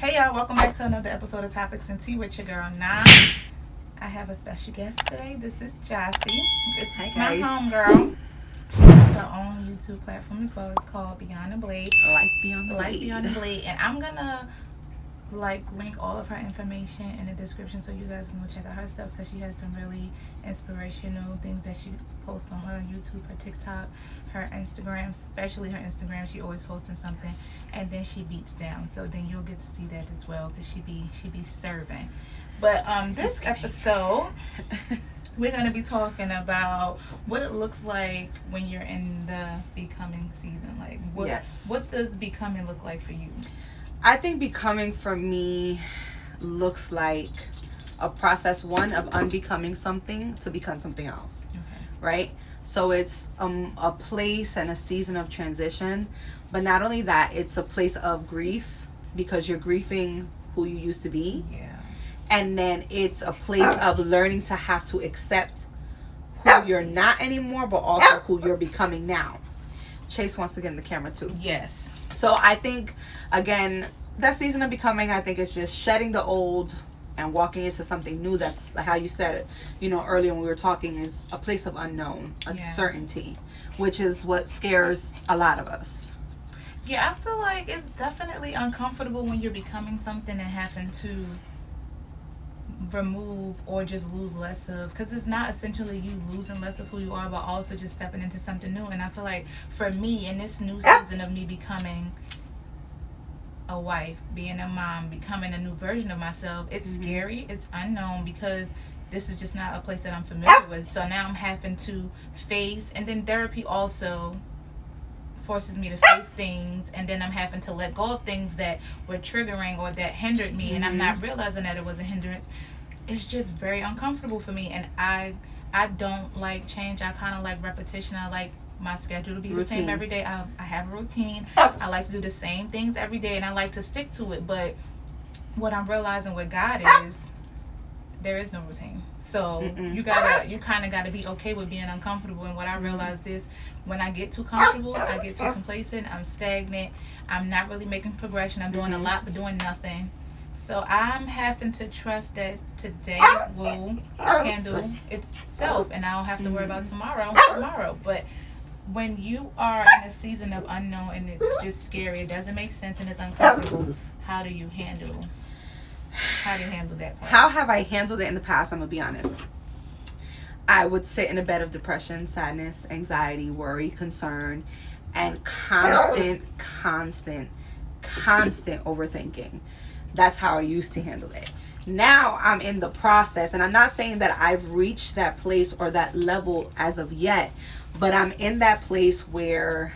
Hey y'all, welcome back to another episode of Topics and Tea with your girl Nah. I have a special guest today. This is Jassy. This is my homegirl. She has her own YouTube platform as well. It's called Beyond the Blade. Life Beyond the Blade. Life Beyond the Blade. And I'm gonna link all of her information in the description so you guys can go check out her stuff because she has some really inspirational things that she posts on her YouTube, her TikTok, her Instagram, especially her Instagram. She always posting something, and then she beats down. So then you'll get to see that as well because she be serving. But this episode, we're gonna be talking about what it looks like when you're in the becoming season. Like what does becoming look like for you? I think becoming for me looks like a process, one, of unbecoming something to become something else. Okay. Right? So it's a place and a season of transition. But not only that, it's a place of grief because you're grieving who you used to be. Yeah. And then it's a place of learning to have to accept who you're not anymore, but also who you're becoming now. Chase wants to get in the camera too. Yes. So I think, again, that season of becoming, I think, is just shedding the old and walking into something new. That's how you said it, earlier when we were talking, is a place of unknown, uncertainty, which is what scares a lot of us. Yeah, I feel like it's definitely uncomfortable when you're becoming something and having to remove or just lose less of, because it's not essentially you losing less of who you are, but also just stepping into something new. And I feel like for me, in this new season of me becoming a wife, being a mom, becoming a new version of myself, it's scary, it's unknown, because this is just not a place that I'm familiar with. So now I'm having to face, and then therapy also forces me to face things, and then I'm having to let go of things that were triggering or that hindered me, and I'm not realizing that it was a hindrance. It's just very uncomfortable for me, and I don't like change. I kind of like repetition. I like my schedule to be the same every day. I have a routine. I like to do the same things every day, and I like to stick to it. But what I'm realizing with God is there is no routine. So you kind of gotta be okay with being uncomfortable. And what I realized is when I get too comfortable, I get too complacent, I'm stagnant, I'm not really making progression, I'm doing a lot but doing nothing. So I'm having to trust that today will handle itself, and I don't have to worry about tomorrow. But when you are in a season of unknown and it's just scary, it doesn't make sense and it's uncomfortable, how do you handle that part? How have I handled it in the past? I'm gonna be honest. I would sit in a bed of depression, sadness, anxiety, worry, concern, and constant overthinking. That's how I used to handle it. Now I'm in the process, and I'm not saying that I've reached that place or that level as of yet, but I'm in that place where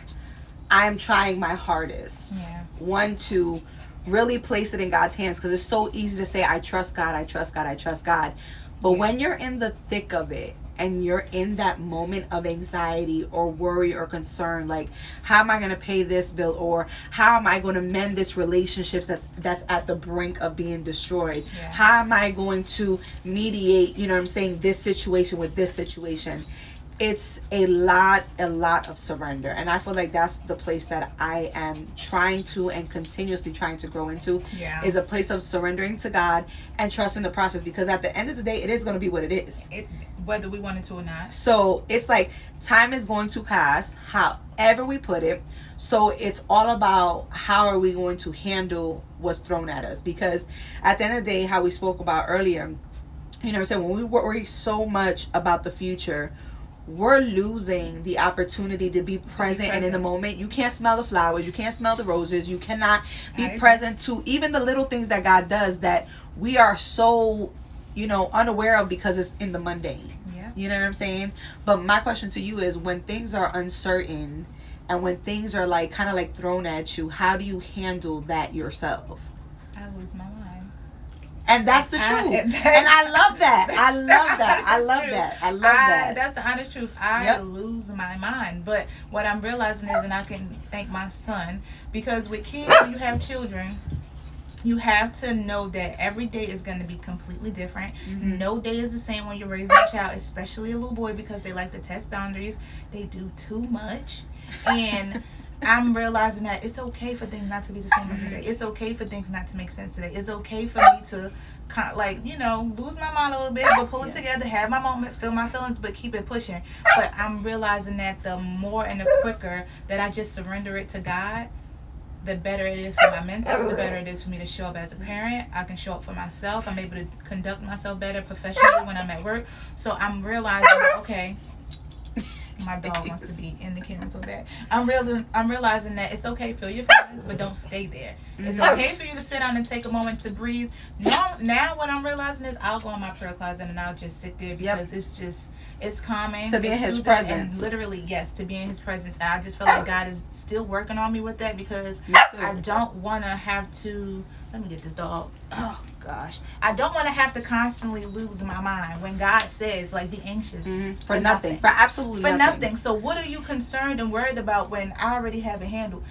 I'm trying my hardest. Yeah. One, to really place it in God's hands, because it's so easy to say, I trust God, I trust God, I trust God. But when you're in the thick of it, and you're in that moment of anxiety or worry or concern, like, how am I going to pay this bill, or how am I going to mend this relationship that's at the brink of being destroyed? Yeah. How am I going to mediate, this situation with this situation? It's a lot of surrender, and I feel like that's the place that I am trying to and continuously trying to grow into. Is a place of surrendering to God and trusting the process, because at the end of the day, it is going to be what it is, whether we want it to or not. So it's like time is going to pass, however we put it. So it's all about how are we going to handle what's thrown at us, because at the end of the day, how we spoke about earlier, when we worry so much about the future, we're losing the opportunity to be present and in the moment. You can't smell the flowers, you can't smell the roses, you cannot be present to even the little things that God does that we are so unaware of because it's in the mundane. You know what I'm saying? But my question to you is, when things are uncertain and when things are kind of thrown at you, how do you handle that yourself? I lose my mind. And that's the truth. And I love that. I love that. That's the honest truth. I lose my mind. But what I'm realizing is, and I can thank my son, because with kids, when you have children, you have to know that every day is going to be completely different. No day is the same when you're raising a child, especially a little boy, because they like to test boundaries. They do too much. And I'm realizing that it's okay for things not to be the same every day. It's okay for things not to make sense today. It's okay for me to lose my mind a little bit, but pull it together, have my moment, feel my feelings, but keep it pushing. But I'm realizing that the more and the quicker that I just surrender it to God, the better it is for my mental, the better it is for me to show up as a parent. I can show up for myself. I'm able to conduct myself better professionally when I'm at work. So I'm realizing, okay, my dog wants to be in the camera so bad. I'm realizing that it's okay, feel your feelings, but don't stay there. It's okay for you to sit down and take a moment to breathe. Now what I'm realizing is I'll go in my prayer closet and I'll just sit there because it's calming. To be in his presence. And literally, yes, to be in his presence. And I just feel like God is still working on me with that because I don't want to have to... Let me get this dog. Oh, gosh. I don't want to have to constantly lose my mind when God says, be anxious. For nothing. For absolutely nothing. So what are you concerned and worried about when I already have it handled?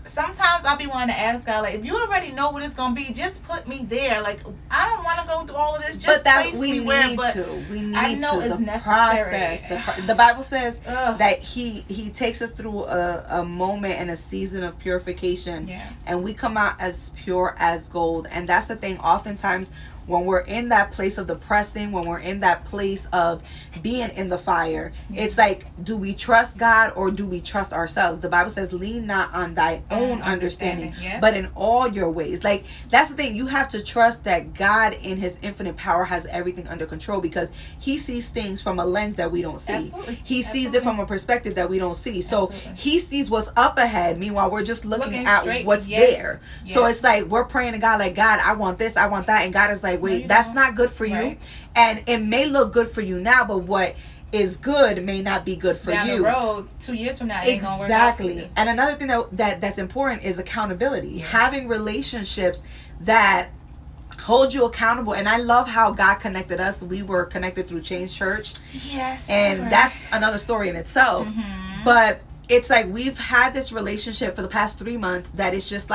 Sometimes I'll be wanting to ask God, if you already know what it's going to be, just put me there. I don't want to go through all of this. Just place me where. But we need I know to. it's the necessary. Process. The Bible says that he takes us through a moment and a season of purification. Yeah. And we come out as pure as gold. And that's the thing. Oftentimes, when we're in that place of the pressing, when we're in that place of being in the fire, it's do we trust God or do we trust ourselves? The Bible says, lean not on thy own understanding, but in all your ways. That's the thing. You have to trust that God in his infinite power has everything under control because he sees things from a lens that we don't see. Absolutely. He sees it from a perspective that we don't see. So he sees what's up ahead. Meanwhile, we're just looking at what's there. Yes. So it's we're praying to God God, I want this, I want that. And God is wait, no, that's not good for you. And it may look good for you now, but what is good may not be good for down you. The road 2 years from now, it ain't gonna work out for you. And another thing that's important is accountability. Having relationships that hold you accountable. And I love how God connected us. We were connected through Change Church. Yes. And that's another story in itself. But it's we've had this relationship for the past 3 months that it's just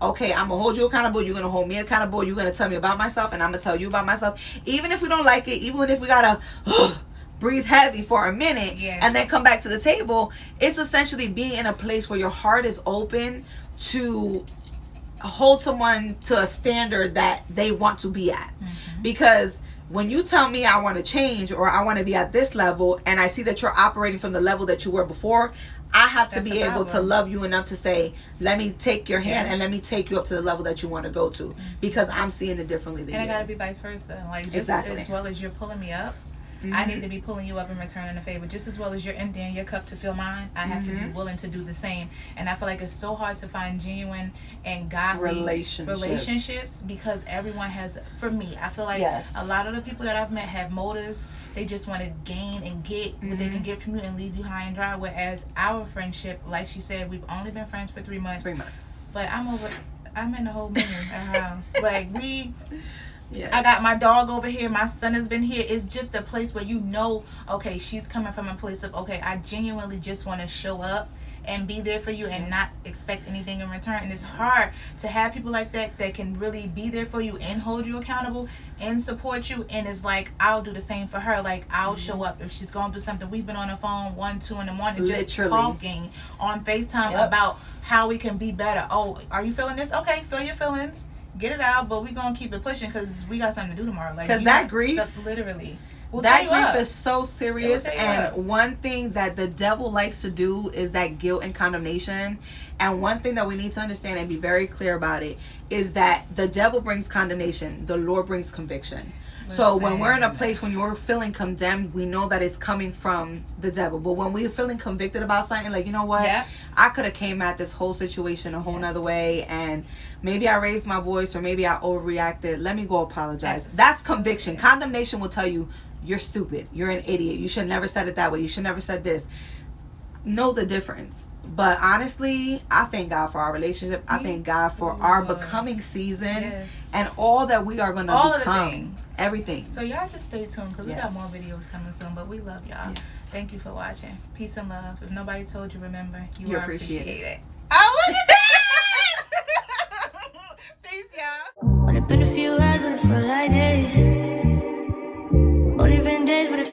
okay, I'm going to hold you accountable. You're going to hold me accountable. You're going to tell me about myself, and I'm going to tell you about myself. Even if we don't like it, even if we got to breathe heavy for a minute and then come back to the table, it's essentially being in a place where your heart is open to hold someone to a standard that they want to be at. Because when you tell me I want to change or I want to be at this level and I see that you're operating from the level that you were before, I have to be able to love you enough to say, let me take your hand and let me take you up to the level that you want to go to because I'm seeing it differently than you. And it got to be vice versa. Just as well as you're pulling me up, I need to be pulling you up and returning a favor. Just as well as you're emptying your cup to fill mine, I have to be willing to do the same. And I feel like it's so hard to find genuine and godly relationships because everyone has, for me, I feel like a lot of the people that I've met have motives. They just want to gain and get what they can get from you and leave you high and dry. Whereas our friendship, like she said, we've only been friends for 3 months. 3 months. But I'm in the whole minute at our house. Yes. I got my dog over here. My son has been here. It's just a place where okay, she's coming from a place of, okay, I genuinely just want to show up and be there for you and not expect anything in return. And it's hard to have people like that can really be there for you and hold you accountable and support you. And it's I'll do the same for her. I'll show up if she's going through something. We've been on the phone 1, 2 in the morning just talking on FaceTime about how we can be better. Oh, are you feeling this? Okay, feel your feelings. Get it out, but we're going to keep it pushing because we got something to do tomorrow. Because that grief, literally, that grief is so serious. And one thing that the devil likes to do is that guilt and condemnation. And one thing that we need to understand and be very clear about it is that the devil brings condemnation. The Lord brings conviction. So when we're in a place when you're feeling condemned, we know that it's coming from the devil. But when we're feeling convicted about something, you know what? I could have came at this whole situation a whole nother way, and maybe I raised my voice or maybe I overreacted. Let me go apologize. That's conviction. Condemnation will tell you, you're stupid. You're an idiot. You should never said it that way. You should never said this. Know the difference. But honestly, I thank God for our relationship. I thank God for our becoming season and all that we are going to become. Everything. So y'all just stay tuned because we got more videos coming soon. But we love y'all. Thank you for watching. Peace and love. If nobody told you, remember, you are appreciated. Oh, look at that! Peace, y'all. Only been a few hours, but it felt like days.